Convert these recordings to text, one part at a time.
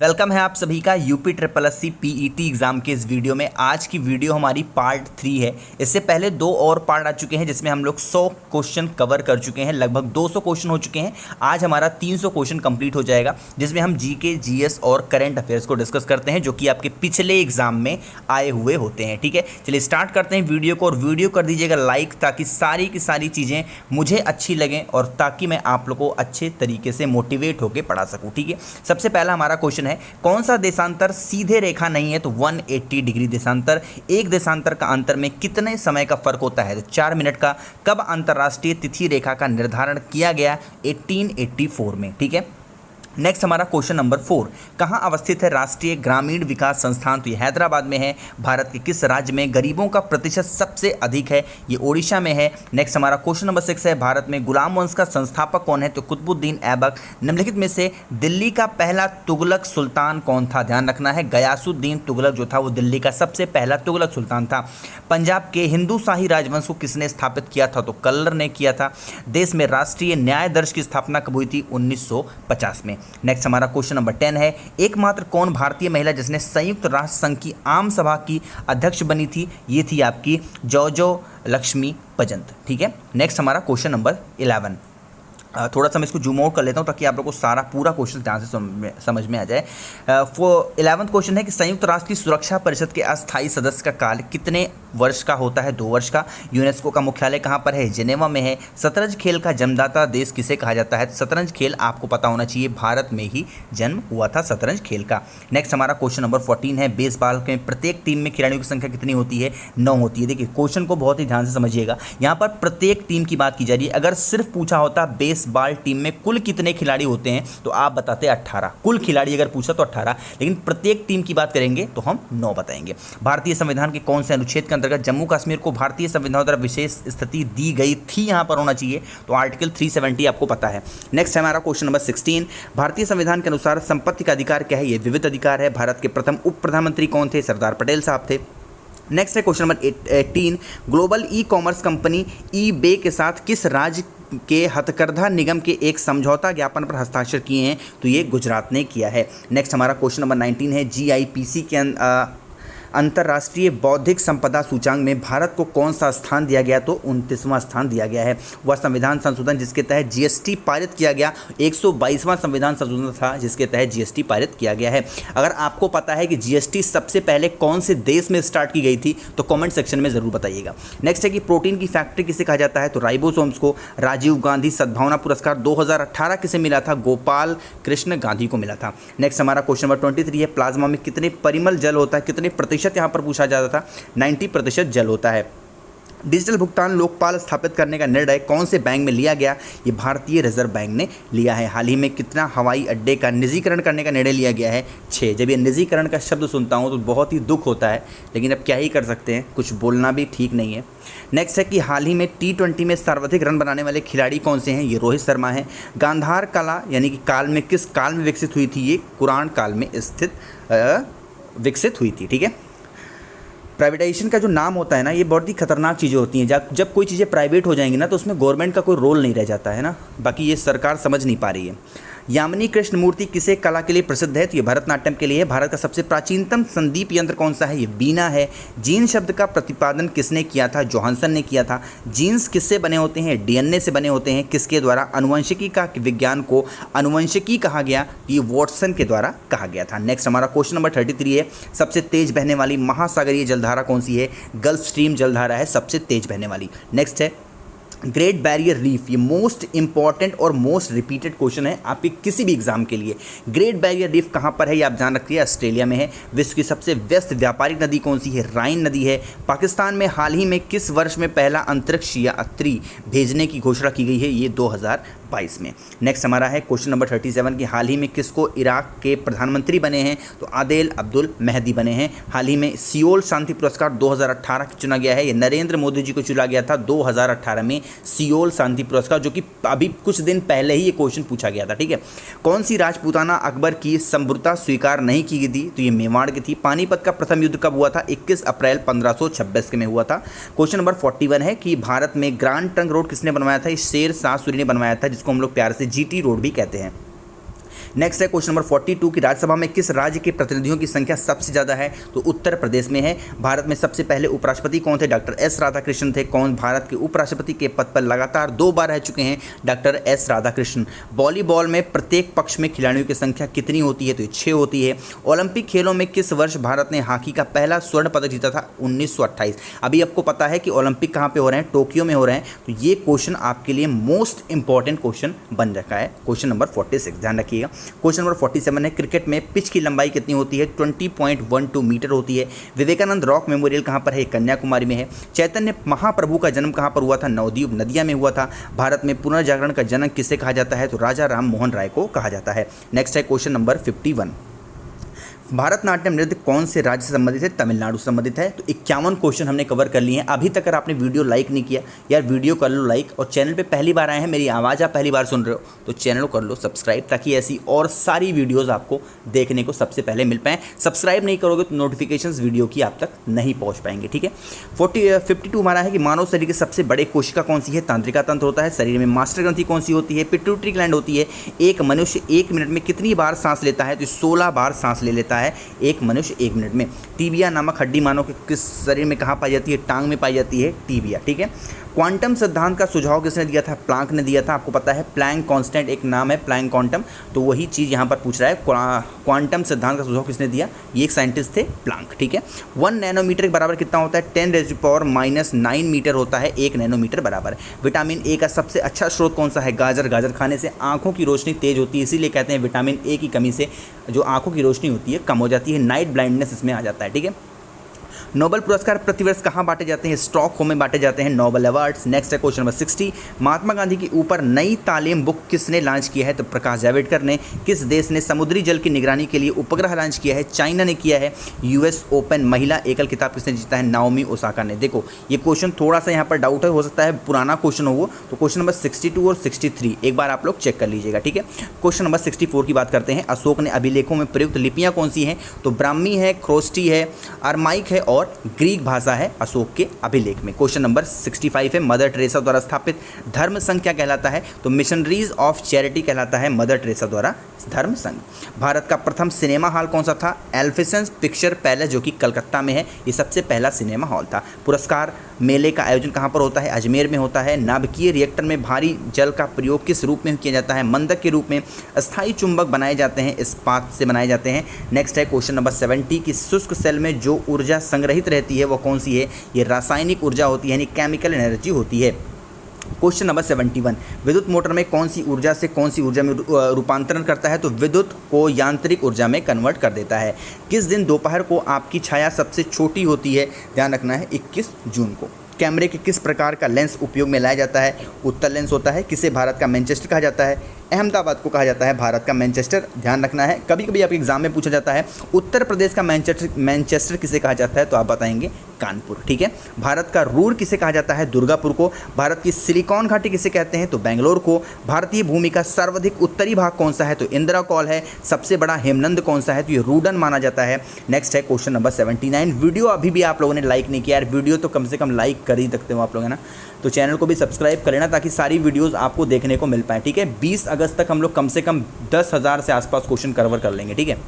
Welcome है आप सभी का UP triple S C PET exam के इस वीडियो में। आज की वीडियो हमारी पार्ट 3 है। इससे पहले दो और पार्ट आ चुके हैं जिसमें हम लोग 100 क्वेश्चन कवर कर चुके हैं, लगभग 200 क्वेश्चन हो चुके हैं। आज हमारा 300 क्वेश्चन कंप्लीट हो जाएगा जिसमें हम जीके, जीएस और करंट अफेयर्स को डिस्कस करते हैं जो कि आपके पिछले एग्जाम में आए हुए होते हैं। ठीक है, चलिए स्टार्ट करते हैं वीडियो को। और वीडियो कर दीजिएगा लाइक ताकि सारी की सारी चीज़ें मुझे अच्छी लगें और ताकि मैं आप लोग को अच्छे तरीके से मोटिवेट होकर पढ़ा सकूँ। ठीक है, सबसे पहला हमारा क्वेश्चन है, कौन सा देशांतर सीधे रेखा नहीं है? तो 180 डिग्री देशांतर। एक देशांतर का अंतर में कितने समय का फर्क होता है? तो 4 मिनट का। कब अंतर्राष्ट्रीय तिथि रेखा का निर्धारण किया गया? 1884 में। ठीक है, नेक्स्ट हमारा क्वेश्चन नंबर 4, कहाँ अवस्थित है राष्ट्रीय ग्रामीण विकास संस्थान? तो ये हैदराबाद में है। भारत के किस राज्य में गरीबों का प्रतिशत सबसे अधिक है? ये ओडिशा में है। नेक्स्ट हमारा क्वेश्चन नंबर 6 है, भारत में गुलाम वंश का संस्थापक कौन है? तो कुतुबुद्दीन ऐबक। निम्नलिखित में से दिल्ली का पहला तुगलक सुल्तान कौन था? ध्यान रखना है, गयासुद्दीन तुगलक जो था वो दिल्ली का सबसे पहला तुगलक सुल्तान था। पंजाब के हिंदू शाही राजवंश को किसने स्थापित किया था? तो कल्लर ने किया था। देश में राष्ट्रीय न्याय दर्श की स्थापना कब हुई थी? 1950 में। नेक्स्ट हमारा क्वेश्चन नंबर 10 है, एकमात्र कौन भारतीय महिला जिसने संयुक्त राष्ट्र संघ की आम सभा की अध्यक्ष बनी थी? ये थी आपकी जॉर्जो लक्ष्मी पजंत। ठीक है, नेक्स्ट हमारा क्वेश्चन नंबर 11। थोड़ा सा मैं इसको जूम आउट कर लेता हूँ ताकि आप लोग को सारा पूरा क्वेश्चन ध्यान से समझ में आ जाए। 11वां क्वेश्चन है कि संयुक्त राष्ट्र की सुरक्षा परिषद के अस्थायी सदस्य का काल कितने वर्ष का होता है? 2 वर्ष का। यूनेस्को का मुख्यालय कहाँ पर है? जिनेवा में है। शतरंज खेल का जन्मदाता देश किसे कहा जाता है? शतरंज खेल आपको पता होना चाहिए, भारत में ही जन्म हुआ था शतरंज खेल का। नेक्स्ट हमारा क्वेश्चन नंबर 14 है, बेसबॉल के प्रत्येक टीम में खिलाड़ियों की संख्या कितनी होती है? 9 होती है। देखिए क्वेश्चन को बहुत ही ध्यान से समझिएगा, यहाँ पर प्रत्येक टीम की बात की जा रही है। अगर सिर्फ पूछा होता बेसबॉल टीम में कुल कितने खिलाड़ी होते हैं तो आप बताते 18। कुल खिलाड़ी अगर पूछा तो 18, लेकिन प्रत्येक टीम की बात करेंगे तो हम 9 बताएंगे। भारतीय संविधान के कौन से अनुच्छेद के अंतर्गत जम्मू कश्मीर को भारतीय संविधान द्वारा विशेष स्थिति दी गई थी? यहां पर होना चाहिए, तो आर्टिकल 370 आपको पता है। नेक्स्ट है हमारा क्वेश्चन नंबर 16, भारतीय संविधान के अनुसार संपत्ति का अधिकार क्या है? ये विविध अधिकार है। भारत के प्रथम उप प्रधानमंत्री कौन थे? सरदार पटेल साहब थे। नेक्स्ट है question number 18, global e commerce company eBay के साथ किस राज्य के हथकरघा निगम के एक समझौता ज्ञापन पर हस्ताक्षर किए हैं? तो ये गुजरात ने किया है। नेक्स्ट हमारा क्वेश्चन नंबर 19 है, जीआईपीसी के अंतर्राष्ट्रीय बौद्धिक संपदा सूचांक में भारत को कौन सा स्थान दिया गया? तो 29वां स्थान दिया गया है। वह संविधान संशोधन जिसके तहत जीएसटी पारित किया गया, 122वां संविधान संशोधन था जिसके तहत जीएसटी पारित किया गया है। अगर आपको पता है कि जीएसटी सबसे पहले कौन से देश में स्टार्ट की गई थी तो कमेंट सेक्शन में ज़रूर बताइएगा। नेक्स्ट है कि प्रोटीन की फैक्ट्री किसे कहा जाता है? तो राइबोसोम्स को। राजीव गांधी सद्भावना पुरस्कार 2018 किसे मिला था? गोपाल कृष्ण गांधी को मिला था। नेक्स्ट हमारा क्वेश्चन नंबर 23 है, प्लाज्मा में कितने परिमल जल होता है? कितने प्रतिशत यहाँ पर पूछा जाता था? 90% जल होता है। डिजिटल भुगतान लोकपाल स्थापित करने का निर्णय कौन से बैंक में लिया गया? ये भारतीय रिजर्व बैंक ने लिया है। हाल ही में कितना हवाई अड्डे का निजीकरण करने का निर्णय लिया गया है? 6। जब ये निजीकरण का शब्द सुनता हूँ तो बहुत ही दुख होता है, लेकिन अब क्या ही कर सकते हैं, कुछ बोलना भी ठीक नहीं है। नेक्स्ट है कि हाल ही में T20 में सर्वाधिक रन बनाने वाले खिलाड़ी कौन से हैं? ये रोहित शर्मा हैं। गांधार कला यानी कि काल में किस काल में विकसित हुई थी? ये कुरान काल में विकसित हुई थी। ठीक है, प्राइवेटाइजेशन का जो नाम होता है ना, ये बहुत ही खतरनाक चीज़ें होती हैं। जब कोई चीज़ें प्राइवेट हो जाएंगी ना तो उसमें गवर्नमेंट का कोई रोल नहीं रह जाता है ना। बाकी ये सरकार समझ नहीं पा रही है। यामिनी कृष्ण मूर्ति किसे कला के लिए प्रसिद्ध है? तो ये भरतनाट्यम के लिए है। भारत का सबसे प्राचीनतम संदीप यंत्र कौन सा है? ये बीना है। जीन शब्द का प्रतिपादन किसने किया था? जोहानसन ने किया था। जीन्स किससे बने होते हैं? डीएनए से बने होते हैं। किसके द्वारा? अनुवंशिकी का विज्ञान को अनुवंशिकी कहा गया, ये वॉटसन के द्वारा कहा गया था। नेक्स्ट हमारा क्वेश्चन नंबर 33 है, सबसे तेज बहने वाली महासागरीय जलधारा कौन सी है? गल्फ स्ट्रीम जलधारा है सबसे तेज बहने वाली। नेक्स्ट है ग्रेट बैरियर रीफ, ये मोस्ट इंपॉर्टेंट और मोस्ट रिपीटेड क्वेश्चन है आपके किसी भी एग्जाम के लिए। ग्रेट बैरियर रीफ कहाँ पर है? ये आप जान रखिए, ऑस्ट्रेलिया में है। विश्व की सबसे व्यस्त व्यापारिक नदी कौन सी है? राइन नदी है। पाकिस्तान में हाल ही में किस वर्ष में पहला अंतरिक्ष यात्री भेजने की घोषणा की गई है? ये 2022 में। नेक्स्ट हमारा है क्वेश्चन नंबर 37 कि हाल ही में किसको इराक के प्रधानमंत्री बने हैं? तो आदेल अब्दुल मेहदी बने हैं। हाल ही में सियोल शांति पुरस्कार 2018 चुना गया है। ये नरेंद्र मोदी जी को चुना गया था 2018 में सियोल शांति पुरस्कार, जो कि अभी कुछ दिन पहले ही ये क्वेश्चन पूछा गया था। ठीक है, कौन सी राजपूताना अकबर की संप्रभुता स्वीकार नहीं की गई थी? तो ये मेवाड़ की थी। पानीपत का प्रथम युद्ध कब हुआ था? 21 अप्रैल 1526 में हुआ था। क्वेश्चन नंबर 41 है कि भारत में ग्रांड ट्रंक रोड किसने बनवाया था? ये शेर शाह सूरी ने बनवाया था, जिसको हम लोग प्यार से जीटी रोड भी कहते हैं। नेक्स्ट है क्वेश्चन नंबर 42 कि राज्यसभा में किस राज्य के प्रतिनिधियों की संख्या सबसे ज़्यादा है, तो उत्तर प्रदेश में है। भारत में सबसे पहले उपराष्ट्रपति कौन थे, डॉक्टर एस राधाकृष्णन थे। कौन भारत के उपराष्ट्रपति के पद पर लगातार 2 बार रह चुके हैं, डॉक्टर एस राधाकृष्णन। वॉलीबॉल में प्रत्येक पक्ष में खिलाड़ियों की संख्या कितनी होती है, तो 6 होती है। ओलंपिक खेलों में किस वर्ष भारत ने हॉकी का पहला स्वर्ण पदक जीता था, 1928। अभी आपको पता है कि ओलंपिक कहाँ पे हो रहे हैं, टोक्यो में हो रहे हैं, तो ये क्वेश्चन आपके लिए मोस्ट इंपॉर्टेंट क्वेश्चन बन रखा है। क्वेश्चन नंबर 46 ध्यान रखिएगा। क्वेश्चन नंबर 47 है क्रिकेट में पिच की लंबाई कितनी होती है, 20.12 मीटर होती है। विवेकानंद रॉक मेमोरियल कहाँ पर है, कन्याकुमारी में है। चैतन्य महाप्रभु का जन्म कहाँ पर हुआ था, नवद्वीप नदिया में हुआ था। भारत में पुनर्जागरण का जनक किसे कहा जाता है, तो राजा राम मोहन राय को कहा जाता है। नेक्स्ट है क्वेश्चन नंबर 51, भारतनाट्यम नृत्य कौन से राज्य से संबंधित है, तमिलनाडु से संबंधित है। तो 51 क्वेश्चन हमने कवर कर लिए हैं। अभी तक अगर आपने वीडियो लाइक नहीं किया, यार वीडियो कर लो लाइक, और चैनल पे पहली बार आए हैं, मेरी आवाज़ आप पहली बार सुन रहे हो, तो चैनल को कर लो सब्सक्राइब, ताकि ऐसी और सारी वीडियोज़ आपको देखने को सबसे पहले मिल पाएँ। सब्सक्राइब नहीं करोगे तो नोटिफिकेशन वीडियो की आप तक नहीं पहुँच पाएंगे, ठीक है। 52 हमारा है कि मानव शरीर के सबसे बड़े कोशिका कौन सी है, तंत्रिका तंत्र होता है। शरीर में मास्टर ग्रंथि कौन सी होती है, पिट्यूटरी ग्लैंड होती है। एक मनुष्य 1 मिनट में कितनी बार सांस लेता है, तो 16 बार सांस ले लेता है एक मनुष्य 1 मिनट में। टीबिया नामक हड्डी मानव के किस शरीर में कहाँ पाई जाती है, टांग में पाई जाती है टीबिया, ठीक है। क्वांटम सिद्धांत का सुझाव किसने दिया था, प्लांक ने दिया था। आपको पता है प्लैंक कांस्टेंट एक नाम है, प्लैंक क्वांटम, तो वही चीज़ यहाँ पर पूछ रहा है। क्वांटम सिद्धांत का सुझाव किसने दिया, ये एक साइंटिस्ट थे प्लांक, ठीक है। 1 नैनोमीटर के बराबर कितना होता है, 10⁻⁹ मीटर होता है 1 नैनोमीटर बराबर। विटामिन ए का सबसे अच्छा स्रोत कौन सा है, गाजर। गाजर खाने से आंखों की रोशनी तेज होती है, इसीलिए कहते हैं विटामिन ए की कमी से जो आंखों की रोशनी होती है कम हो जाती है, नाइट ब्लाइंडनेस इसमें आ जाता है, ठीक है। नोबेल पुरस्कार प्रतिवर्ष कहाँ बांटे जाते हैं, स्टॉकहोम में बांटे जाते हैं, नोबेल अवार्ड्स। नेक्स्ट है क्वेश्चन नंबर 60, महात्मा गांधी के ऊपर नई तालीम बुक किसने लॉन्च किया है, तो प्रकाश जावड़ेकर ने। किस देश ने समुद्री जल की निगरानी के लिए उपग्रह लॉन्च किया है, चाइना ने किया है। यूएस ओपन महिला एकल खिताब किसने जीता है, नाओमी ओसाका ने। देखो ये क्वेश्चन थोड़ा सा यहाँ पर डाउट हो सकता है, पुराना क्वेश्चन हो वो, तो क्वेश्चन नंबर 62 और 63 एक बार आप लोग चेक कर लीजिएगा, ठीक है। क्वेश्चन नंबर 64 की बात करते हैं। अशोक ने अभिलेखों में प्रयुक्त लिपियाँ कौन सी हैं, तो ब्राह्मी है, ख्रोष्टी है, अरमाइक है और ग्रीक भाषा है अशोक के अभिलेख में। क्वेश्चन नंबर 65 है, मदर टेरेसा द्वारा स्थापित धर्म संघ क्या कहलाता है, तो मिशनरीज ऑफ चैरिटी कहलाता है मदर टेरेसा द्वारा धर्म संघ। भारत का प्रथम सिनेमा हॉल कौन सा था, एल्फिसेंस पिक्चर पैलेस, जो कि कलकत्ता में है, ये सबसे पहला सिनेमा हॉल था। पुरस्कार मेले का आयोजन कहाँ पर होता है, अजमेर में होता है। नाभिकीय रिएक्टर में भारी जल का प्रयोग किस रूप में किया जाता है, मंदक के रूप में। अस्थायी चुंबक बनाए जाते हैं, इस्पात से बनाए जाते हैं। नेक्स्ट है क्वेश्चन नंबर 70 कि शुष्क सेल में जो ऊर्जा संग्रहित रहती है वो कौन सी है, ये रासायनिक ऊर्जा होती है, यानी केमिकल एनर्जी होती है। क्वेश्चन नंबर 71, विद्युत मोटर में कौन सी ऊर्जा से कौन सी ऊर्जा में रूपांतरण करता है, तो विद्युत को यांत्रिक ऊर्जा में कन्वर्ट कर देता है। किस दिन दोपहर को आपकी छाया सबसे छोटी होती है, ध्यान रखना है 21 जून को। कैमरे के किस प्रकार का लेंस उपयोग में लाया जाता है, उत्तल लेंस होता है। किसे भारत का मैनचेस्टर कहा जाता है, अहमदाबाद को कहा जाता है भारत का मैनचेस्टर, ध्यान रखना है। कभी कभी आपके एग्जाम में पूछा जाता है उत्तर प्रदेश का मैनचेस्टर किसे कहा जाता है, तो आप बताएंगे कानपुर, ठीक है। भारत का रूर किसे कहा जाता है, दुर्गापुर को। भारत की सिलिकॉन घाटी किसे कहते हैं, तो बेंगलोर को। भारतीय भूमि का सर्वाधिक उत्तरी भाग कौन सा है, तो इंदिरा कॉल है। सबसे बड़ा हेमनंद कौन सा है, तो ये रूडन माना जाता है। नेक्स्ट है क्वेश्चन नंबर 79, वीडियो अभी भी आप लोगों ने लाइक नहीं किया यार, वीडियो तो कम से कम लाइक कर ही सकते हो आप लोग, है ना, तो चैनल को भी सब्सक्राइब कर लेना ताकि सारी वीडियोस आपको देखने को मिल पाए, ठीक है। 20 अगस्त तक हम लोग कम से कम 10,000 से आसपास क्वेश्चन कवर कर लेंगे, ठीक है।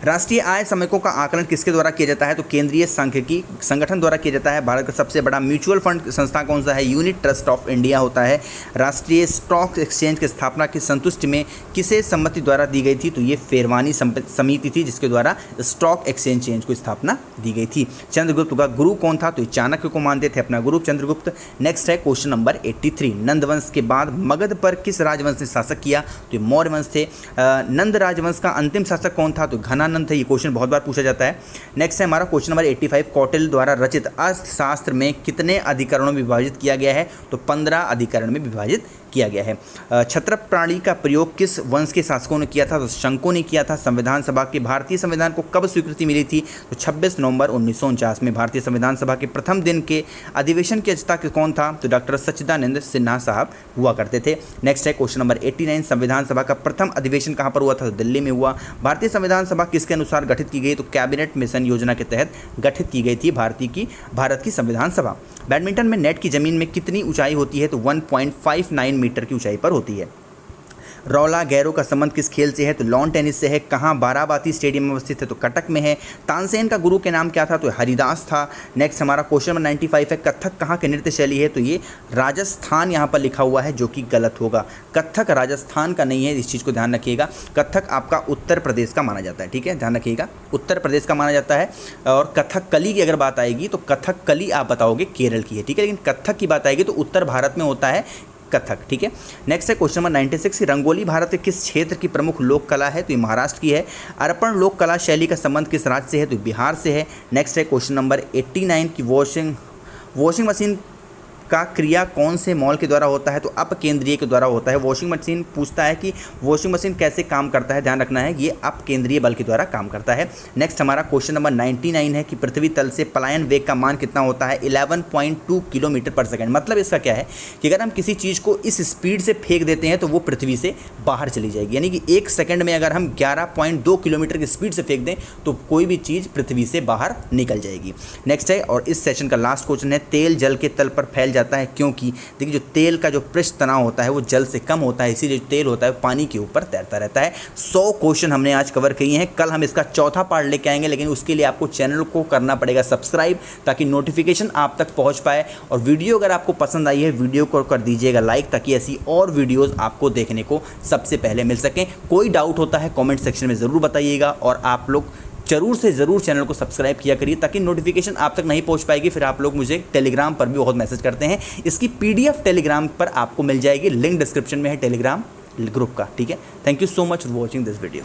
राष्ट्रीय आय समयकों का आकलन किसके द्वारा किया जाता है, तो केंद्रीय सांख्यिकी संगठन द्वारा किया जाता है। भारत का सबसे बड़ा म्यूचुअल फंड संस्था कौन सा है, यूनिट ट्रस्ट ऑफ इंडिया होता है। राष्ट्रीय स्टॉक एक्सचेंज की स्थापना की संतुष्टि में किसे सम्मति द्वारा दी गई थी, तो ये फेरवानी समिति थी जिसके द्वारा स्टॉक एक्सचेंज को स्थापना दी गई थी। चंद्रगुप्त का गुरु कौन था, तो चाणक्य को मानते थे अपना गुरु चंद्रगुप्त। नेक्स्ट है क्वेश्चन नंबर 83, नंद वंश के बाद मगध पर किस राजवंश ने शासक किया, तो मौर्य वंश थे। नंद राजवंश का अंतिम शासक कौन था, तो घनानंद थे। ये क्वेश्चन बहुत बार पूछा जाता है। नेक्स्ट है हमारा क्वेश्चन नंबर 85, कौटिल्य द्वारा रचित अर्थशास्त्र में कितने अधिकरणों में विभाजित किया गया है, तो 15 अधिकरण में विभाजित किया गया है। छत्र प्रणाली का प्रयोग किस वंश के शासकों ने किया था, तो शंको ने किया था। संविधान सभा के भारतीय संविधान को कब स्वीकृति मिली थी, तो 26 नवंबर 1949 में। भारतीय संविधान सभा के प्रथम दिन के अधिवेशन की अध्यक्षता कौन था, तो डॉक्टर सच्चिदानंद सिन्हा साहब हुआ करते थे। नेक्स्ट है क्वेश्चन नंबर 89, संविधान सभा का प्रथम अधिवेशन कहाँ पर हुआ था, तो दिल्ली में हुआ। भारतीय संविधान सभा किसके अनुसार गठित की गई, तो कैबिनेट मिशन योजना के तहत गठित की गई थी भारत की संविधान सभा। बैडमिंटन में नेट की जमीन में कितनी ऊंचाई होती है, तो 1.59 मीटर की ऊंचाई पर होती है। रौला गैरो का संबंध किस खेल से है? तो लॉन टेनिस से है। कहाँ बाराबाती स्टेडियम में अवस्थित है? तो कटक में है। तानसेन का गुरु के नाम क्या था? तो हरिदास था। नेक्स्ट हमारा क्वेश्चन नंबर 95 है, कथक कहाँ की नृत्य शैली है? तो ये राजस्थान यहाँ पर लिखा हुआ है, जो कि गलत होगा। कथक राजस्थान का नहीं है, इस चीज़ को ध्यान रखिएगा। कथक आपका उत्तर प्रदेश का माना जाता है, ठीक है, ध्यान रखिएगा, उत्तर प्रदेश का माना जाता है। और कथकली की अगर बात आएगी तो कथकली आप बताओगे केरल की है, ठीक है, लेकिन कथक की बात आएगी तो उत्तर भारत में होता है कथक, ठीक है। नेक्स्ट है क्वेश्चन नंबर 96, रंगोली भारत के किस क्षेत्र की प्रमुख लोक कला है? तो ये महाराष्ट्र की है। अर्पण लोक कला शैली का संबंध किस राज्य से है? तो बिहार से है। नेक्स्ट है क्वेश्चन नंबर 89 की वॉशिंग मशीन का क्रिया कौन से मॉल के द्वारा होता है? तो अपकेंद्रीय के द्वारा होता है। वॉशिंग मशीन पूछता है कि वॉशिंग मशीन कैसे काम करता है, ध्यान रखना है, ये अपकेंद्रीय बल के द्वारा काम करता है। नेक्स्ट हमारा क्वेश्चन नंबर 99 है कि पृथ्वी तल से पलायन वेग का मान कितना होता है? 11.2 किलोमीटर पर सेकंड। मतलब इसका क्या है कि अगर हम किसी चीज़ को इस स्पीड से फेंक देते हैं तो वो पृथ्वी से बाहर चली जाएगी, यानी कि 1 सेकंड में अगर हम 11.2 किलोमीटर की स्पीड से फेंक दें तो कोई भी चीज़ पृथ्वी से बाहर निकल जाएगी। नेक्स्ट है, और इस सेशन का लास्ट क्वेश्चन है, तेल जल के तल पर फैल जाता है क्योंकि? देखिए, जो तेल का जो पृष्ठ तनाव होता है वो जल से कम होता है, इसीलिए जो तेल होता है पानी के ऊपर तैरता रहता है। 100 क्वेश्चन हमने आज कवर किए हैं। कल हम इसका चौथा पार्ट लेके आएंगे, लेकिन उसके लिए आपको चैनल को करना पड़ेगा सब्सक्राइब, ताकि नोटिफिकेशन आप तक पहुंच पाए। और वीडियो अगर आपको पसंद आई है, वीडियो को कर दीजिएगा लाइक, ताकि ऐसी और वीडियोज़ आपको देखने को सबसे पहले मिल सकें। कोई डाउट होता है कॉमेंट सेक्शन में ज़रूर बताइएगा, और आप लोग जरूर से ज़रूर चैनल को सब्सक्राइब किया करिए, ताकि नोटिफिकेशन आप तक नहीं पहुंच पाएगी। फिर आप लोग मुझे टेलीग्राम पर भी बहुत मैसेज करते हैं, इसकी PDF टेलीग्राम पर आपको मिल जाएगी, लिंक डिस्क्रिप्शन में है टेलीग्राम ग्रुप का, ठीक है। Thank you so much for watching this video.